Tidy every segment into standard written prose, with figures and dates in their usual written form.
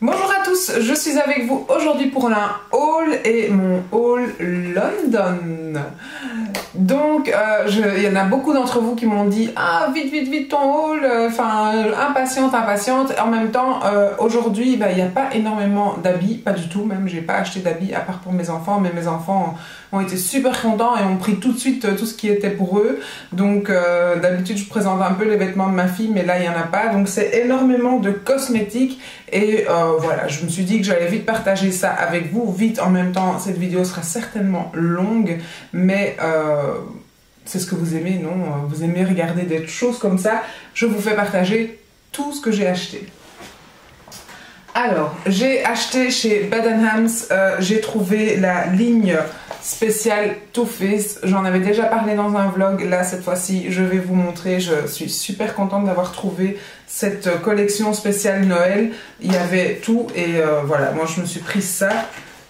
Bonjour à tous, je suis avec vous aujourd'hui pour un haul et mon haul London. Donc il y en a beaucoup d'entre vous qui m'ont dit ah vite ton haul, impatiente. En même temps aujourd'hui il n'y a pas énormément d'habits, pas du tout même, j'ai pas acheté d'habits à part pour mes enfants, mais mes enfants ont été super contents et ont pris tout de suite tout ce qui était pour eux. Donc d'habitude je présente un peu les vêtements de ma fille, mais là il n'y en a pas, donc c'est énormément de cosmétiques. Et voilà, je me suis dit que j'allais vite partager ça avec vous, vite. En même temps, cette vidéo sera certainement longue, mais c'est ce que vous aimez, non? Vous aimez regarder des choses comme ça. Je vous fais partager tout ce que j'ai acheté. Alors, j'ai acheté chez Debenhams, j'ai trouvé la ligne spéciale Too Faced. J'en avais déjà parlé dans un vlog. Là, cette fois-ci, je vais vous montrer. Je suis super contente d'avoir trouvé cette collection spéciale Noël. Il y avait tout et voilà, moi je me suis pris ça.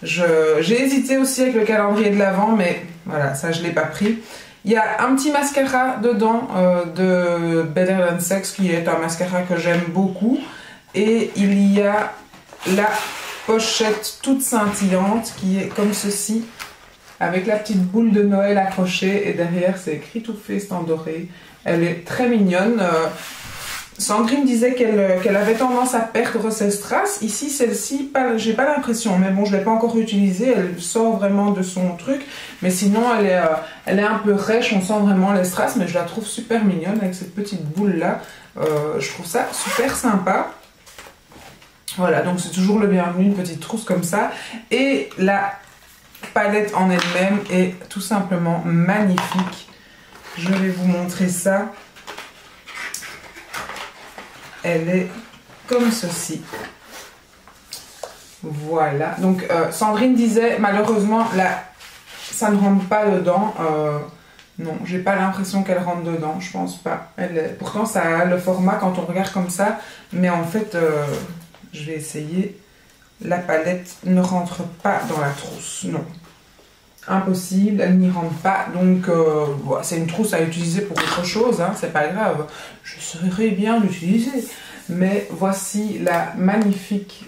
J'ai hésité aussi avec le calendrier de l'Avent, mais voilà, ça je ne l'ai pas pris. Il y a un petit mascara dedans de Better Than Sex, qui est un mascara que j'aime beaucoup. Et il y a la pochette toute scintillante qui est comme ceci, avec la petite boule de Noël accrochée, et derrière c'est écrit Too Faced en doré. Elle est très mignonne. Sandrine disait qu'elle avait tendance à perdre ses strass. Ici, celle-ci, j'ai pas l'impression, mais bon, je l'ai pas encore utilisée. Elle sort vraiment de son truc, mais sinon elle est un peu rêche. On sent vraiment les strass, mais je la trouve super mignonne avec cette petite boule là. Je trouve ça super sympa. Voilà, donc c'est toujours le bienvenu, une petite trousse comme ça. Et la palette en elle-même est tout simplement magnifique. Je vais vous montrer ça. Elle est comme ceci. Voilà. Donc Sandrine disait malheureusement là, ça ne rentre pas dedans. Non, j'ai pas l'impression qu'elle rentre dedans. Je pense pas. Pourtant ça a le format quand on regarde comme ça, mais en fait je vais essayer. La palette ne rentre pas dans la trousse. Non. Impossible, elle n'y rentre pas, donc voilà, c'est une trousse à utiliser pour autre chose, hein, c'est pas grave, je saurais bien l'utiliser. Mais voici la magnifique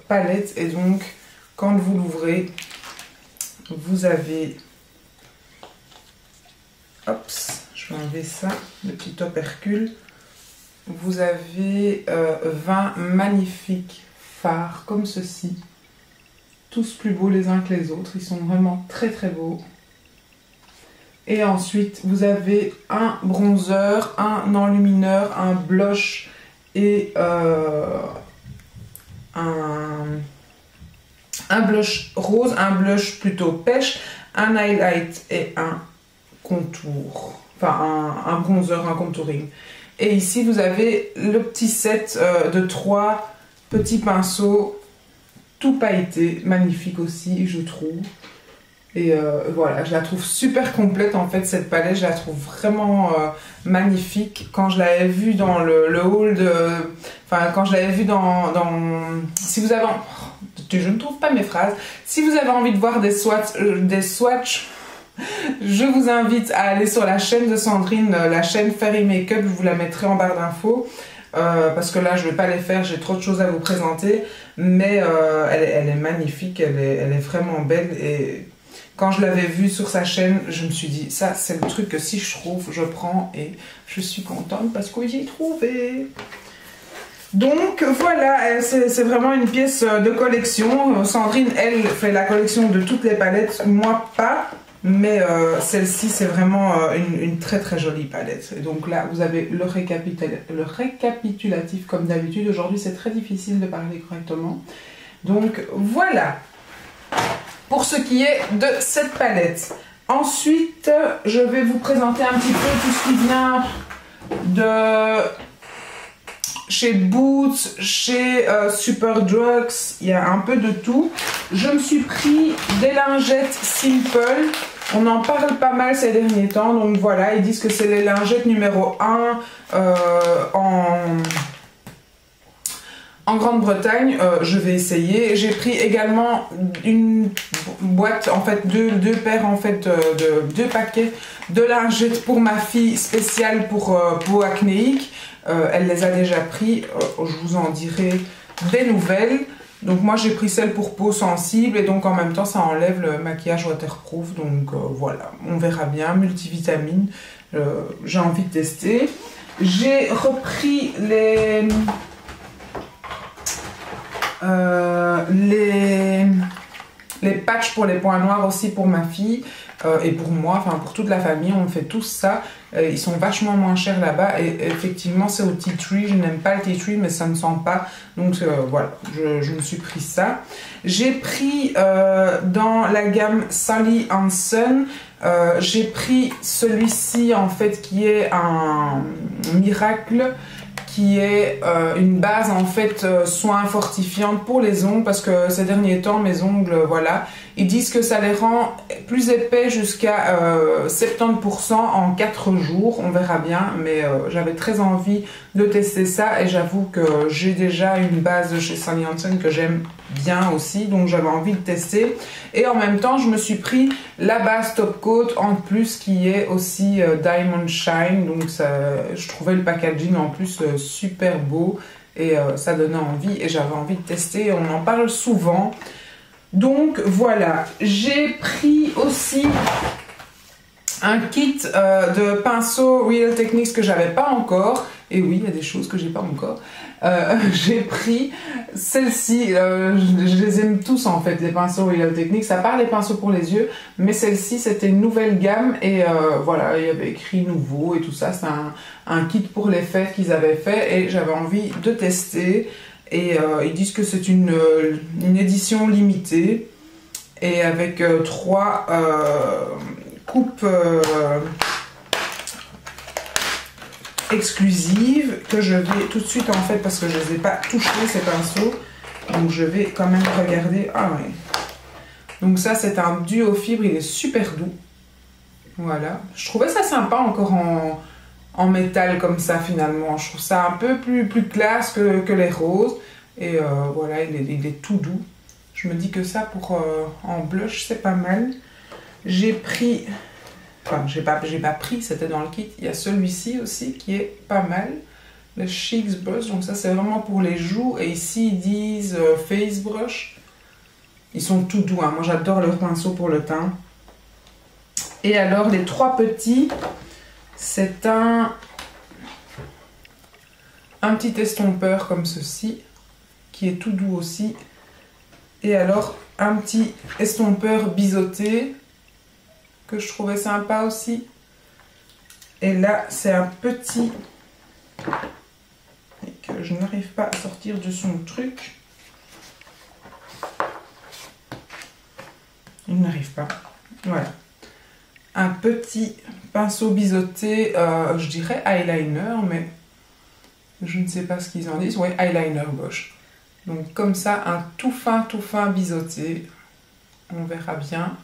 palette, et donc quand vous l'ouvrez, vous avez, hop, je vais enlever ça, le petit opercule, vous avez 20 magnifiques fards comme ceci. Tous plus beaux les uns que les autres, ils sont vraiment très très beaux. Et ensuite vous avez un bronzer, un enlumineur, un blush et un blush rose, un blush plutôt pêche, un highlight et un contour, enfin un bronzer, un contouring. Et ici vous avez le petit set de 3 petits pinceaux tout pailleté, magnifique aussi je trouve. Et voilà, je la trouve super complète en fait cette palette, je la trouve vraiment magnifique. Quand je l'avais vue dans le haul de... Enfin quand je l'avais vue dans... Si vous avez... Je ne trouve pas mes phrases. Si vous avez envie de voir des swatchs, je vous invite à aller sur la chaîne de Sandrine, la chaîne Fairy Makeup, je vous la mettrai en barre d'infos. Parce que là je ne vais pas les faire, j'ai trop de choses à vous présenter, mais elle est magnifique, elle est vraiment belle. Et quand je l'avais vue sur sa chaîne, je me suis dit ça c'est le truc que si je trouve je prends, et je suis contente parce que j'ai trouvé. Donc voilà, c'est vraiment une pièce de collection. Sandrine elle fait la collection de toutes les palettes, moi pas. Mais celle-ci c'est vraiment une très très jolie palette. Et donc là vous avez le récapitulatif comme d'habitude. Aujourd'hui c'est très difficile de parler correctement. Donc voilà pour ce qui est de cette palette. Ensuite je vais vous présenter un petit peu tout ce qui vient de chez Boots, chez Superdrugs, il y a un peu de tout. Je me suis pris des lingettes Simple. On en parle pas mal ces derniers temps, donc voilà, ils disent que c'est les lingettes numéro 1 en Grande-Bretagne. Je vais essayer. J'ai pris également une boîte, en fait deux paires, en fait deux paquets de lingettes pour ma fille spéciale pour peau acnéique. Elle les a déjà pris, je vous en dirai des nouvelles. Donc moi j'ai pris celle pour peau sensible et donc en même temps ça enlève le maquillage waterproof. Donc voilà, on verra bien. Multivitamine, j'ai envie de tester. J'ai repris les patchs pour les points noirs aussi pour ma fille et pour moi, enfin pour toute la famille, on fait tous ça. Ils sont vachement moins chers là-bas et effectivement c'est au tea tree, je n'aime pas le tea tree mais ça ne sent pas, donc voilà, je me suis pris ça. J'ai pris dans la gamme Sally Hansen, j'ai pris celui-ci en fait qui est un miracle, qui est une base en fait soin fortifiante pour les ongles parce que ces derniers temps mes ongles voilà, ils disent que ça les rend plus épais jusqu'à 70% en 4 jours, on verra bien, mais j'avais très envie de tester ça et j'avoue que j'ai déjà une base de chez Sally Hansen que j'aime bien aussi, donc j'avais envie de tester et en même temps je me suis pris la base Top Coat en plus qui est aussi Diamond Shine, donc ça, je trouvais le packaging en plus super beau et ça donnait envie et j'avais envie de tester, on en parle souvent. Donc voilà, j'ai pris aussi un kit de pinceaux Real Techniques que j'avais pas encore. Et oui, il y a des choses que j'ai pas encore. J'ai pris celle-ci, je les aime tous en fait, les pinceaux Real Techniques, à part les pinceaux pour les yeux, mais celle-ci c'était une nouvelle gamme et voilà, il y avait écrit nouveau et tout ça, c'est un kit pour les fêtes qu'ils avaient fait et j'avais envie de tester. Et ils disent que c'est une édition limitée et avec 3 coupes exclusives que je vais tout de suite en fait parce que je ne les ai pas touchés ces pinceaux, donc je vais quand même regarder. Ah ouais, donc ça c'est un duo fibre, il est super doux, voilà, je trouvais ça sympa encore en métal comme ça finalement, je trouve ça un peu plus classe que les roses et voilà, il est tout doux. Je me dis que ça pour en blush c'est pas mal. J'ai pris, enfin j'ai pas pris, c'était dans le kit, il y a celui-ci aussi qui est pas mal, le Cheeks Brush, donc ça c'est vraiment pour les joues et ici ils disent Face Brush, ils sont tout doux, hein. Moi j'adore leurs pinceaux pour le teint. Et alors les 3 petits, c'est un petit estompeur comme ceci, qui est tout doux aussi. Et alors, un petit estompeur biseauté, que je trouvais sympa aussi. Et là, c'est un petit... et que je n'arrive pas à sortir de son truc. Il n'arrive pas. Voilà. Un petit pinceau biseauté, je dirais eyeliner, mais je ne sais pas ce qu'ils en disent. Oui, eyeliner gauche. Donc comme ça, un tout fin biseauté. On verra bien.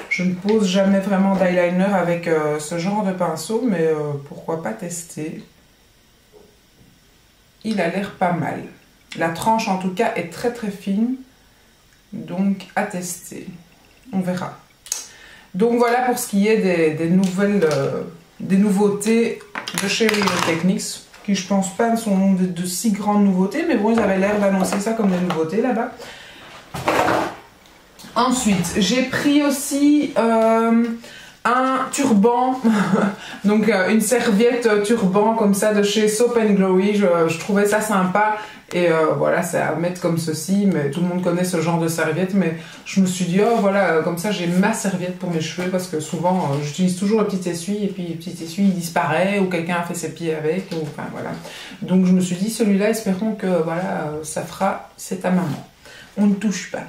Je ne pose jamais vraiment d'eyeliner avec ce genre de pinceau, mais pourquoi pas tester. Il a l'air pas mal. La tranche en tout cas est très fine, donc à tester. On verra. Donc voilà pour ce qui est des nouveautés de chez Real Techniques, qui je pense pas sont de si grandes nouveautés, mais bon, ils avaient l'air d'annoncer ça comme des nouveautés là-bas. Ensuite, j'ai pris aussi un turban, donc une serviette turban comme ça de chez Soap & Glory, je trouvais ça sympa. Et voilà, c'est à mettre comme ceci, mais tout le monde connaît ce genre de serviette, mais je me suis dit, oh voilà, comme ça j'ai ma serviette pour mes cheveux, parce que souvent j'utilise toujours le petit essuie, et puis le petit essuie il disparaît, ou quelqu'un a fait ses pieds avec, ou enfin voilà. Donc je me suis dit, celui-là, espérons que voilà, ça fera, c'est à maman. On ne touche pas.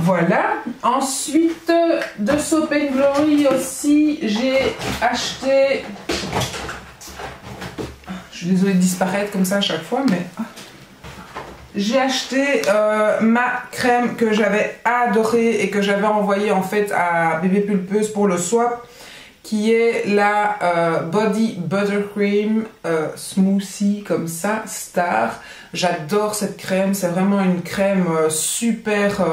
Voilà. Ensuite, de Soap & Glory aussi, j'ai acheté... Je suis désolée de disparaître comme ça à chaque fois, mais... J'ai acheté ma crème que j'avais adorée et que j'avais envoyée en fait à Bébé Pulpeuse pour le swap, qui est la Body Buttercream Smoothie comme ça, Star. J'adore cette crème, c'est vraiment une crème super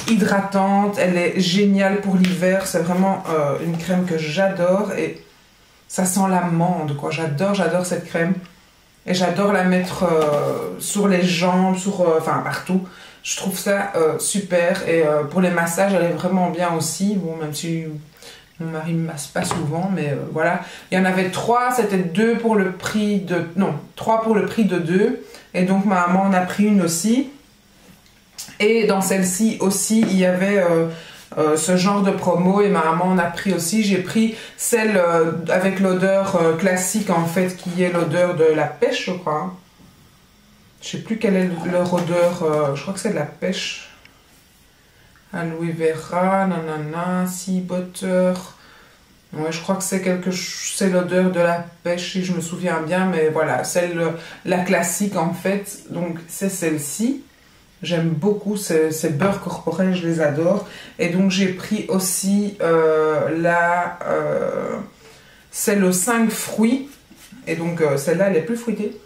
hydratante, elle est géniale pour l'hiver, c'est vraiment une crème que j'adore et ça sent l'amande quoi, j'adore cette crème. Et j'adore la mettre sur les jambes, enfin partout. Je trouve ça super. Et pour les massages, elle est vraiment bien aussi. Bon, même si mon mari me masse pas souvent, mais voilà. Il y en avait 3, c'était 2 pour le prix de... Non, 3 pour le prix de 2. Et donc ma maman en a pris une aussi. Et dans celle-ci aussi, il y avait ce genre de promo et ma maman en a pris aussi. J'ai pris celle avec l'odeur classique en fait, qui est l'odeur de la pêche, je crois. Hein. Je sais plus quelle est leur odeur, je crois que c'est de la pêche. Aloe vera, nanana, sea butter. Ouais, je crois que c'est l'odeur de la pêche si je me souviens bien, mais voilà, la classique en fait, donc c'est celle-ci. J'aime beaucoup ces beurres corporels, je les adore. Et donc j'ai pris aussi celle aux 5 fruits. Et donc celle-là, elle est plus fruitée.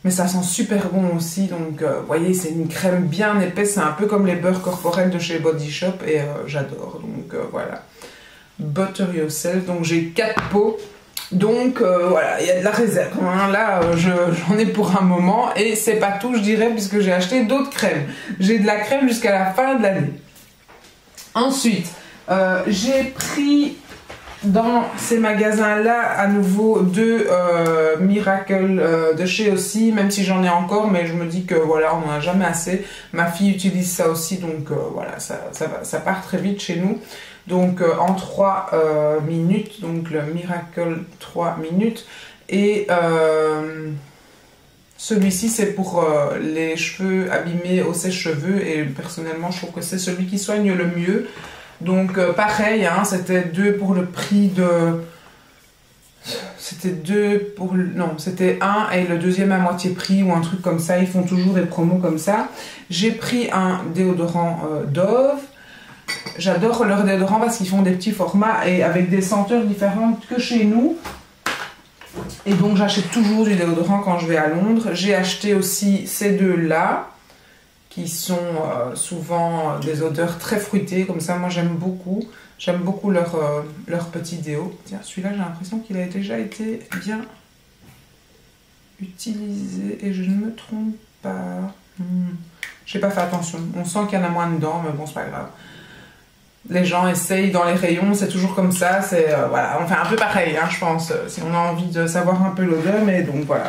Mais ça sent super bon aussi. Donc vous voyez, c'est une crème bien épaisse. C'est un peu comme les beurres corporels de chez Body Shop. Et j'adore. Donc voilà. Butter Yourself. Donc j'ai 4 pots. Donc voilà, il y a de la réserve. Hein. Là, j'en ai pour un moment. Et c'est pas tout, je dirais, puisque j'ai acheté d'autres crèmes. J'ai de la crème jusqu'à la fin de l'année. Ensuite, j'ai pris dans ces magasins-là à nouveau 2 Miracle de chez aussi, même si j'en ai encore, mais je me dis que voilà, on n'en a jamais assez. Ma fille utilise ça aussi, donc voilà, ça part très vite chez nous. Donc en 3 minutes, donc le Miracle 3 minutes. Et celui-ci c'est pour les cheveux abîmés au sèche-cheveux et personnellement je trouve que c'est celui qui soigne le mieux. Donc pareil, hein, c'était 2 pour le prix de... C'était 2 pour... Non, c'était 1 et le deuxième à moitié prix ou un truc comme ça. Ils font toujours des promos comme ça. J'ai pris un déodorant Dove. J'adore leur déodorant parce qu'ils font des petits formats et avec des senteurs différentes que chez nous. Et donc j'achète toujours du déodorant quand je vais à Londres. J'ai acheté aussi ces 2-là qui sont souvent des odeurs très fruitées. Comme ça, moi j'aime beaucoup. J'aime beaucoup leur petit déo. Tiens, celui-là j'ai l'impression qu'il a déjà été bien utilisé et je ne me trompe pas. J'ai pas fait attention. On sent qu'il y en a moins dedans, mais bon, c'est pas grave. Les gens essayent dans les rayons, c'est toujours comme ça, c'est voilà, on fait un peu pareil, hein, je pense, si on a envie de savoir un peu l'odeur, mais donc voilà.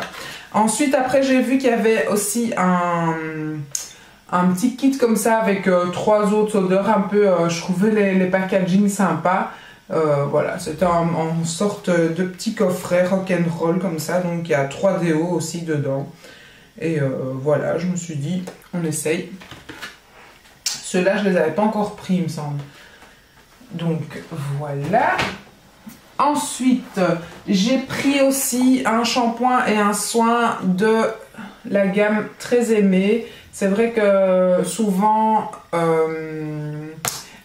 Ensuite, après, j'ai vu qu'il y avait aussi un petit kit comme ça avec 3 autres odeurs, un peu, je trouvais les packaging sympas. Voilà, c'était en sorte de petit coffret rock'n'roll comme ça, donc il y a 3 déos aussi dedans. Et voilà, je me suis dit, on essaye. Ceux-là, je les avais pas encore pris, il me semble. Donc voilà. Ensuite, j'ai pris aussi un shampoing et un soin de la gamme Très Aimée. C'est vrai que souvent,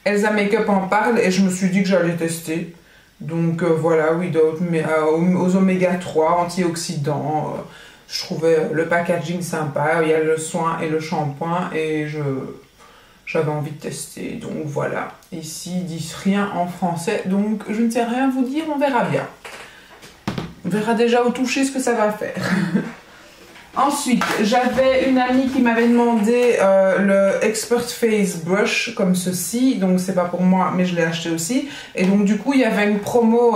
Elsa Makeup en parle et je me suis dit que j'allais tester. Donc voilà, aux oméga 3, antioxydants. Je trouvais le packaging sympa. Il y a le soin et le shampoing et j'avais envie de tester, donc voilà. Ici, ils disent rien en français, donc je ne sais rien vous dire, on verra bien. On verra déjà au toucher ce que ça va faire. Ensuite, j'avais une amie qui m'avait demandé le Expert Face Brush comme ceci, donc c'est pas pour moi, mais je l'ai acheté aussi. Et donc du coup, il y avait une promo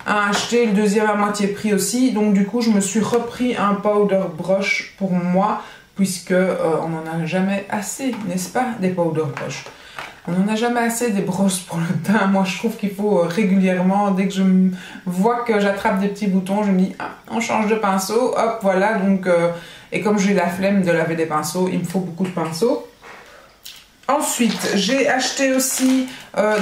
à acheter, le deuxième à moitié prix aussi. Donc du coup, je me suis repris un powder brush pour moi, puisque on n'en a jamais assez, n'est-ce pas, des powder brush. On n'en a jamais assez des brosses pour le teint. Moi, je trouve qu'il faut régulièrement, dès que je vois que j'attrape des petits boutons, je me dis, ah, on change de pinceau, hop, voilà. Donc, et comme j'ai la flemme de laver des pinceaux, il me faut beaucoup de pinceaux. Ensuite, j'ai acheté aussi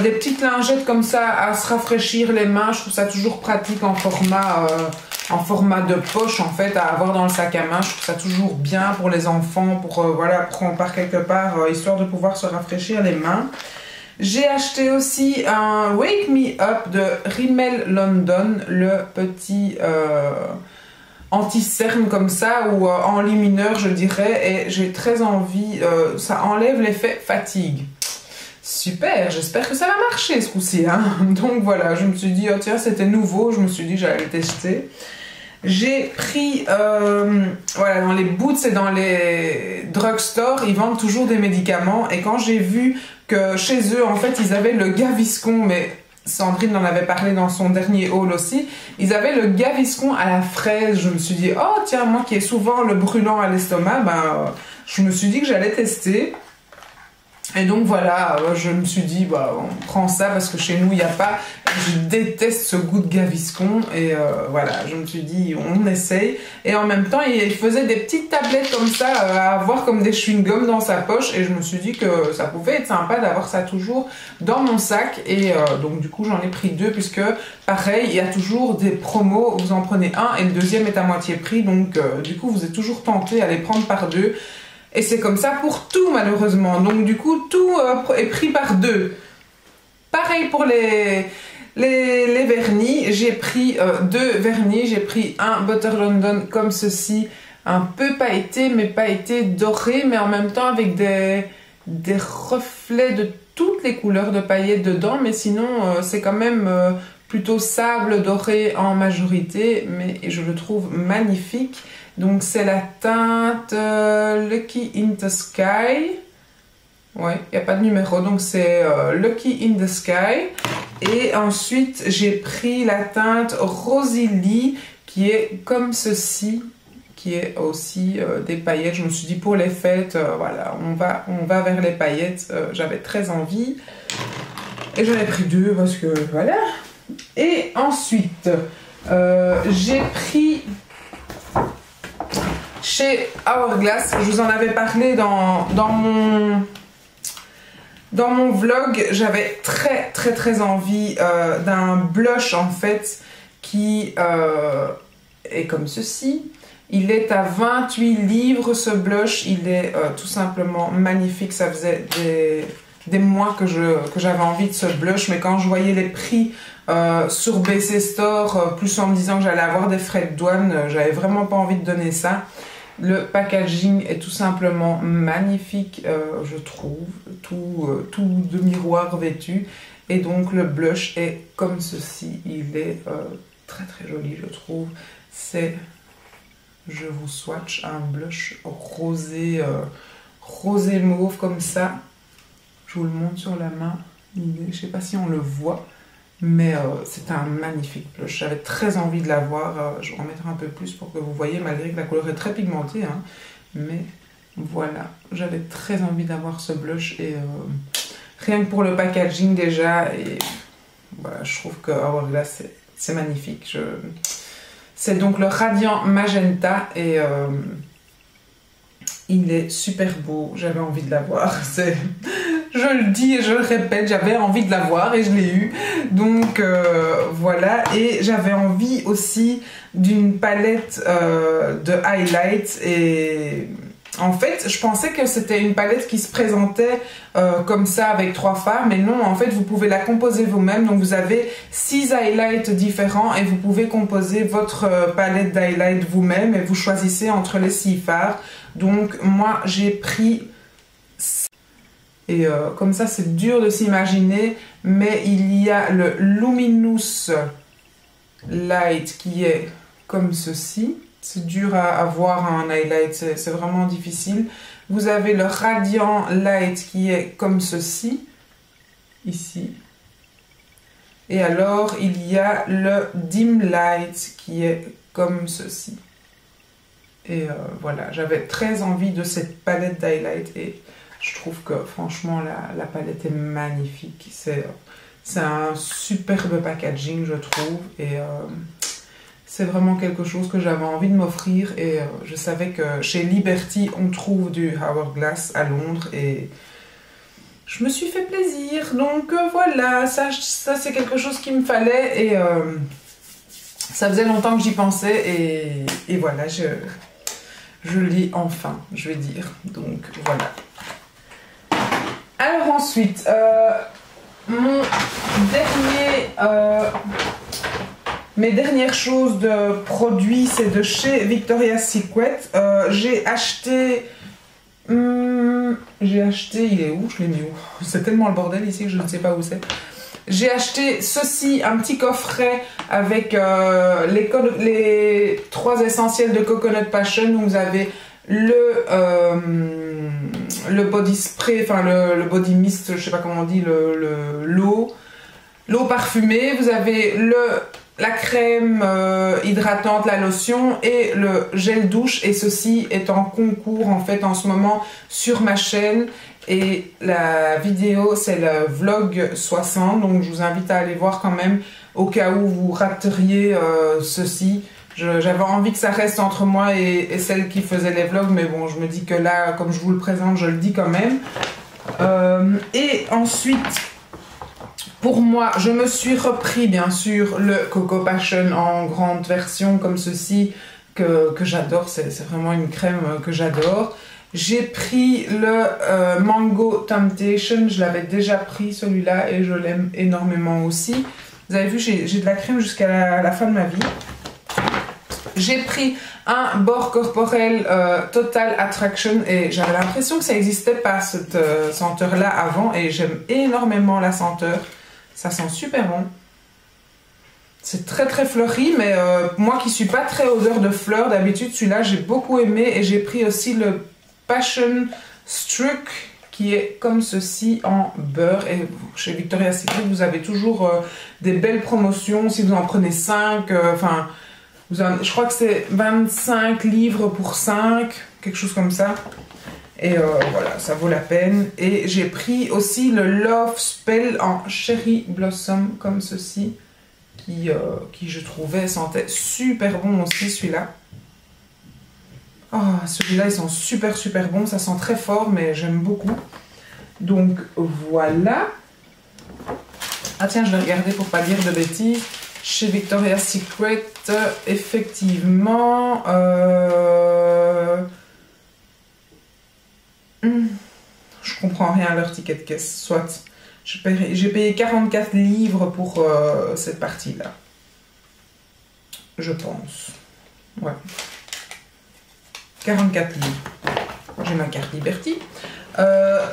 des petites lingettes comme ça à se rafraîchir les mains. Je trouve ça toujours pratique en format de poche en fait à avoir dans le sac à main. Je trouve ça toujours bien pour les enfants, voilà, pour qu'on part quelque part, histoire de pouvoir se rafraîchir les mains. J'ai acheté aussi un Wake Me Up de Rimmel London, le petit anti-cerne comme ça, ou enlumineur je dirais, et j'ai très envie, ça enlève l'effet fatigue. Super, j'espère que ça va marcher ce coup-ci, hein. Donc voilà, je me suis dit, oh tiens, c'était nouveau, je me suis dit j'allais le tester. J'ai pris, voilà, dans les Boots et dans les drugstores, ils vendent toujours des médicaments. Et quand j'ai vu que chez eux, en fait, ils avaient le Gaviscon, mais Sandrine en avait parlé dans son dernier haul aussi, ils avaient le Gaviscon à la fraise. Je me suis dit, oh tiens, moi qui ai souvent le brûlant à l'estomac, ben, je me suis dit que j'allais tester. Et donc voilà, je me suis dit, bah, on prend ça parce que chez nous, il n'y a pas... Je déteste ce goût de Gaviscon. Et voilà, je me suis dit, on essaye. Et en même temps, il faisait des petites tablettes comme ça, à avoir comme des chewing-gums dans sa poche. Et je me suis dit que ça pouvait être sympa d'avoir ça toujours dans mon sac. Et donc du coup, j'en ai pris 2 puisque, pareil, il y a toujours des promos. Vous en prenez un et le deuxième est à moitié prix. Donc du coup, vous êtes toujours tenté à les prendre par 2. Et c'est comme ça pour tout malheureusement. Donc du coup, tout est pris par 2. Pareil pour les vernis. J'ai pris 2 vernis. J'ai pris un Butter London comme ceci. Un peu pailleté, mais pailleté doré. Mais en même temps avec des reflets de toutes les couleurs de paillettes dedans. Mais sinon, c'est quand même plutôt sable doré en majorité. Mais je le trouve magnifique. Donc c'est la teinte Lucky in the Sky. Ouais, il n'y a pas de numéro, donc c'est Lucky in the Sky. Et ensuite j'ai pris la teinte Rosy Lee qui est comme ceci, qui est aussi des paillettes. Je me suis dit pour les fêtes, voilà, on va vers les paillettes. J'avais très envie. Et j'en ai pris 2 parce que voilà. Et ensuite j'ai pris... Chez Hourglass, je vous en avais parlé dans mon vlog, j'avais très envie d'un blush en fait qui est comme ceci. Il est à 28 livres ce blush, il est tout simplement magnifique. Ça faisait des mois que j'avais envie de ce blush, mais quand je voyais les prix sur BC Store, plus en me disant que j'allais avoir des frais de douane, j'avais vraiment pas envie de donner ça. Le packaging est tout simplement magnifique, je trouve, tout de miroir vêtu. Et donc le blush est comme ceci, il est très joli je trouve. C'est, je vous swatch, un blush rosé, rosé mauve comme ça. Je vous le montre sur la main, je ne sais pas si on le voit. Mais c'est un magnifique blush. J'avais très envie de l'avoir. Je vais en mettre un peu plus pour que vous voyez, malgré que la couleur est très pigmentée. Hein. Mais voilà, j'avais très envie d'avoir ce blush. Et rien que pour le packaging déjà. Et voilà, je trouve que Hourglass, c'est magnifique. C'est donc le Radiant Magenta. Et il est super beau. J'avais envie de l'avoir. Je le dis et je le répète, j'avais envie de l'avoir et je l'ai eu. Donc voilà, et j'avais envie aussi d'une palette de highlights. Et en fait, je pensais que c'était une palette qui se présentait comme ça avec 3 fards, mais non, en fait, vous pouvez la composer vous-même. Donc vous avez 6 highlights différents et vous pouvez composer votre palette d'highlights vous-même et vous choisissez entre les 6 fards. Donc moi, j'ai pris... Et comme ça, c'est dur de s'imaginer, mais il y a le Luminous Light qui est comme ceci. C'est dur à voir un highlight, c'est vraiment difficile. Vous avez le Radiant Light qui est comme ceci, ici. Et alors, il y a le Dim Light qui est comme ceci. Et voilà, j'avais très envie de cette palette d'highlight et... je trouve que franchement la palette est magnifique. C'est un superbe packaging je trouve. Et c'est vraiment quelque chose que j'avais envie de m'offrir. Et je savais que chez Liberty on trouve du Hourglass à Londres. Et je me suis fait plaisir. Donc voilà, ça c'est quelque chose qu'il me fallait. Et ça faisait longtemps que j'y pensais. Et voilà, je l'ai enfin, je vais dire. Donc voilà. Alors ensuite, mes dernières choses de produits, c'est de chez Victoria's Secret. J'ai acheté, il est où? Je l'ai mis où? C'est tellement le bordel ici que je ne sais pas où c'est. J'ai acheté ceci, un petit coffret avec les 3 essentiels de Coconut Passion. Où vous avez le body spray, enfin le body mist, je sais pas comment on dit, l'eau parfumée. Vous avez la crème hydratante, la lotion et le gel douche. Et ceci est en concours en fait en ce moment sur ma chaîne. Et la vidéo c'est le vlog 60, donc je vous invite à aller voir quand même au cas où vous rateriez ceci. J'avais envie que ça reste entre moi et celle qui faisait les vlogs, mais bon, je me dis que là, comme je vous le présente, je le dis quand même. Et ensuite, pour moi, je me suis repris bien sûr le Coco Passion en grande version comme ceci, que j'adore, c'est vraiment une crème que j'adore. J'ai pris le Mango Temptation, je l'avais déjà pris celui-là et je l'aime énormément aussi. Vous avez vu, j'ai de la crème jusqu'à la fin de ma vie. J'ai pris un bord corporel Total Attraction et j'avais l'impression que ça n'existait pas cette senteur-là avant et j'aime énormément la senteur. Ça sent super bon. C'est très très fleuri, mais moi qui suis pas très odeur de fleurs, d'habitude celui-là j'ai beaucoup aimé et j'ai pris aussi le Passion Struck qui est comme ceci en beurre. Et chez Victoria's Secret vous avez toujours des belles promotions si vous en prenez 5, enfin je crois que c'est 25 livres pour 5, quelque chose comme ça. Et voilà, ça vaut la peine. Et j'ai pris aussi le Love Spell en Cherry Blossom comme ceci, qui je trouvais sentait super bon aussi celui-là. Oh, celui-là, ils sont super super bons, ça sent très fort, mais j'aime beaucoup. Donc voilà. Ah tiens, je vais regarder pour pas dire de bêtises. Chez Victoria's Secret, effectivement, je comprends rien à leur ticket de caisse, soit. J'ai payé 44 livres pour cette partie-là. Je pense. Ouais. 44 livres. J'ai ma carte Liberty.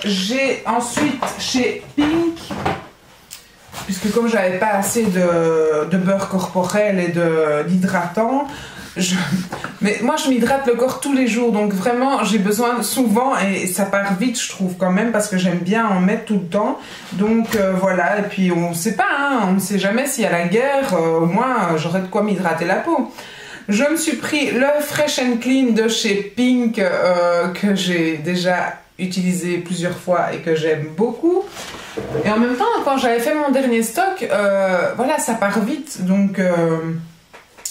J'ai ensuite chez Pink, puisque comme j'avais pas assez de beurre corporel et d'hydratant, mais moi je m'hydrate le corps tous les jours, donc vraiment j'ai besoin souvent et ça part vite je trouve quand même parce que j'aime bien en mettre tout le temps. Donc voilà, et puis on sait pas, hein, on ne sait jamais s'il y a la guerre, au moins j'aurai de quoi m'hydrater la peau. Je me suis pris le Fresh and Clean de chez Pink que j'ai déjà utilisé plusieurs fois et que j'aime beaucoup. Et en même temps, quand j'avais fait mon dernier stock, voilà, ça part vite. Donc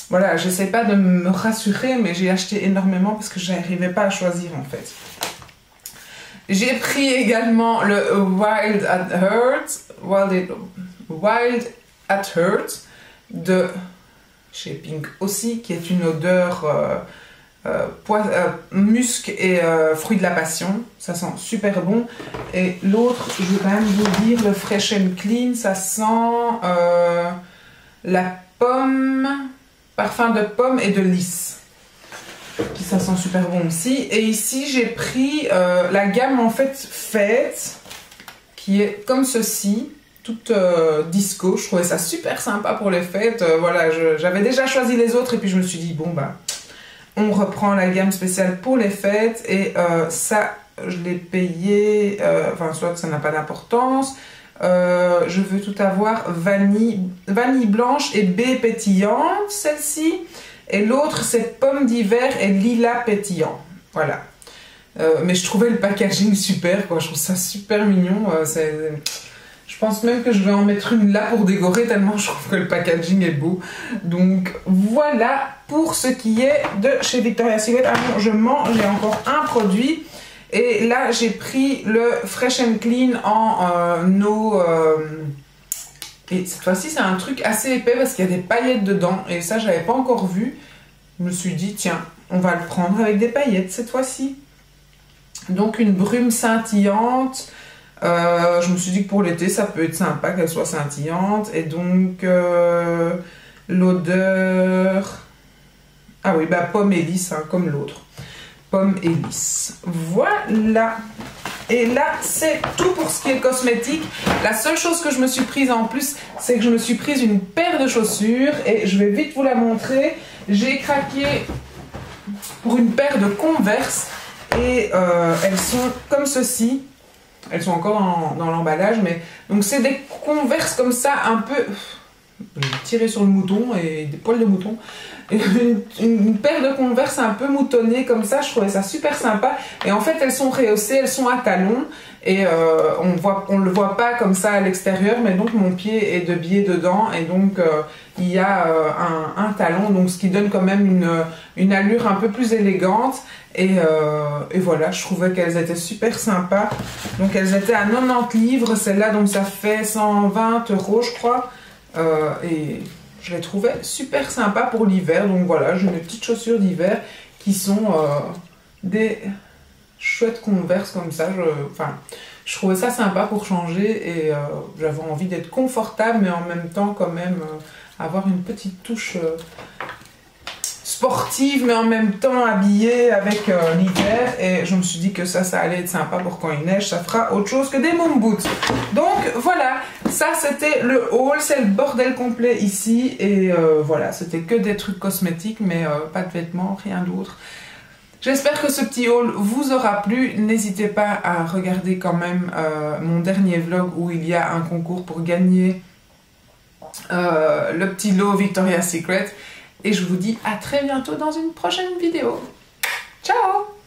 voilà, j'essaie pas de me rassurer, mais j'ai acheté énormément parce que j'arrivais pas à choisir en fait. J'ai pris également le Wild at Heart de chez Pink aussi, qui est une odeur musc et fruit de la passion. Ça sent super bon. Et l'autre, je vais quand même vous dire, le Fresh and Clean, ça sent la pomme, parfum de pomme et de lys. Ça sent super bon aussi. Et ici, j'ai pris la gamme en fait fête, qui est comme ceci. Toute disco, je trouvais ça super sympa pour les fêtes. Voilà, j'avais déjà choisi les autres et puis je me suis dit bon bah on reprend la gamme spéciale pour les fêtes et ça je l'ai payé, enfin soit ça n'a pas d'importance. Je veux tout avoir vanille blanche et baie pétillante, celle-ci, et l'autre c'est pomme d'hiver et lilas pétillant. Voilà. Mais je trouvais le packaging super quoi, je trouve ça super mignon. Je pense même que je vais en mettre une là pour décorer tellement je trouve que le packaging est beau. Donc voilà pour ce qui est de chez Victoria's Secret. Ah non, je mens, j'ai encore un produit. Et là j'ai pris le Fresh and Clean en eau. Et cette fois-ci c'est un truc assez épais parce qu'il y a des paillettes dedans. Et ça j'avais pas encore vu. Je me suis dit tiens, on va le prendre avec des paillettes cette fois-ci. Donc une brume scintillante. Je me suis dit que pour l'été ça peut être sympa qu'elle soit scintillante. Et donc l'odeur, ah oui bah pomme et lys hein, comme l'autre, pomme et lys. Voilà. Et là, c'est tout pour ce qui est cosmétique. La seule chose que je me suis prise en plus, c'est que je me suis prise une paire de chaussures. Et je vais vite vous la montrer. J'ai craqué pour une paire de Converse. Et elles sont comme ceci. Elles sont encore dans l'emballage. Mais donc c'est des Converse comme ça, un peu... tiré sur le mouton et des poils de mouton. Une paire de Converse un peu moutonnée comme ça, je trouvais ça super sympa. Et en fait, elles sont rehaussées, elles sont à talons. Et on le voit pas comme ça à l'extérieur, mais donc mon pied est de biais dedans. Et donc, il y a un talon, donc ce qui donne quand même une allure un peu plus élégante. Et voilà, je trouvais qu'elles étaient super sympas. Donc, elles étaient à 90 livres. Celle-là, donc ça fait 120 € je crois. Et je les trouvais super sympas pour l'hiver. Donc voilà, j'ai mes petites chaussures d'hiver qui sont des chouettes Converse comme ça. Je trouvais ça sympa pour changer et j'avais envie d'être confortable, mais en même temps quand même avoir une petite touche sportive, mais en même temps habillée avec l'hiver. Et je me suis dit que ça allait être sympa pour quand il neige, ça fera autre chose que des moon boots. Donc voilà, ça c'était le haul, c'est le bordel complet ici. Et voilà, c'était que des trucs cosmétiques, mais pas de vêtements, rien d'autre. J'espère que ce petit haul vous aura plu. N'hésitez pas à regarder quand même mon dernier vlog où il y a un concours pour gagner le petit lot Victoria's Secret. Et je vous dis à très bientôt dans une prochaine vidéo. Ciao!